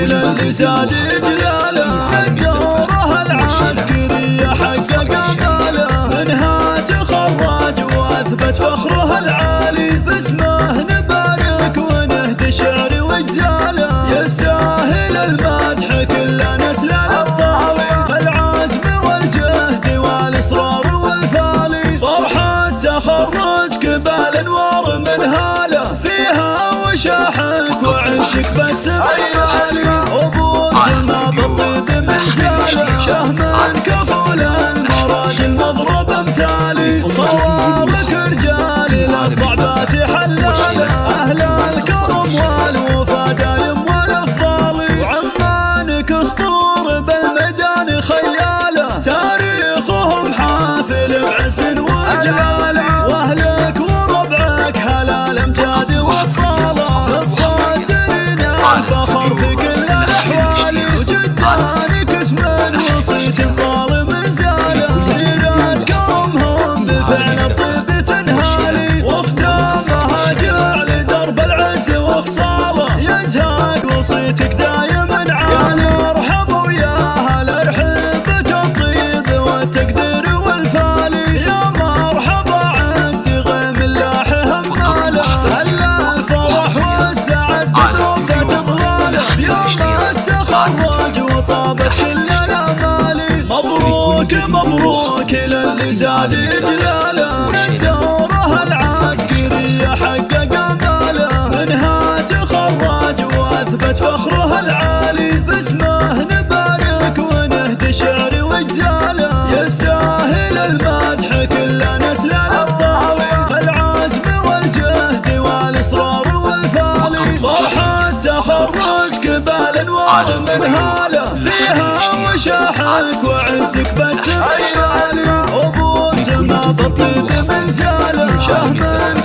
تستاهل اللي زاد جلاله، دوره العسكرية حقق اماله، منها تخرج واثبت فخره العالي، باسمه نبارك ونهدي شعر وجزاله، يستاهل المدح كل نسل الابطال، العزم والجهد والاصرار والفالي، فرحة تخرج كبال انوار من هاله، فيها وشاحك وعشك بس عيالي، ابو سلمى بالطيب من زاله، شهم كفول المراجل مضرب امثالي، طوارق رجالي للصعبات حلاله، اهل الكرم والوفا دايم والافضال، وعمانك اسطور بالميدان خياله، تاريخهم حافل بعز وجلال، واهلك وربعك هلا الامجاد والصاله، متصدرين الفخر في كل الاحوال، وجدانك اسم وصيت طال من زاله، سيرة قومهم بفعل الطيب تنهالي، واختامها جعل درب العز وخصاله، يزهق وصيتك دايما عالي، ارحب وياها لرحبة الطيب والتقدير والفالي، يا مرحبا عند غيم اللاح هماله، هلا الفرح والسعد بذوفة ظلاله، يوم التخرج وطابت كل الامال، مبروك مبروك للي زاد جلاله، دوره العسكرية حقق اماله، منها تخرج واثبت فخره العالي، باسمه نبارك ونهدي شعر وجزاله، يستاهل المدح كل نسل الابطال، العزم والجهد والاصرار والفالي، فرحة تخرج كبال انوار من هاله، فيها وشاحك وعزك بس عيالي، ابو سلمى بالطيب من زاله، شهم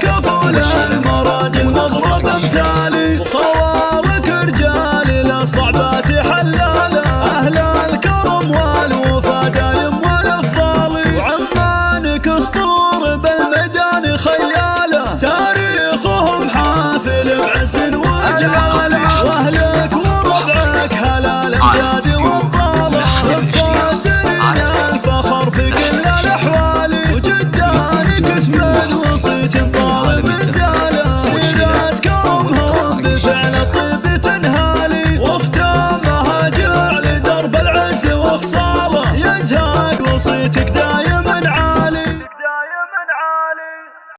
كفول المراجل مضرب امثالي، طوارق رجالي للصعبات حلاله، اهل الكرم والوفا دايم والافضال، وعمانك اسطور بالميدان خياله، تاريخهم حافل بعز وجلاله، واهلك وربعك هلا الامجاد والطاله، متصدرين الفخر في كل الاحوال، وجدانك اسم وصيت طال من زاله، سيرة كرمهم بفعل الطيب تنهالي، واختامها جعل درب العز وخصاله، يزهق وصيتك دايم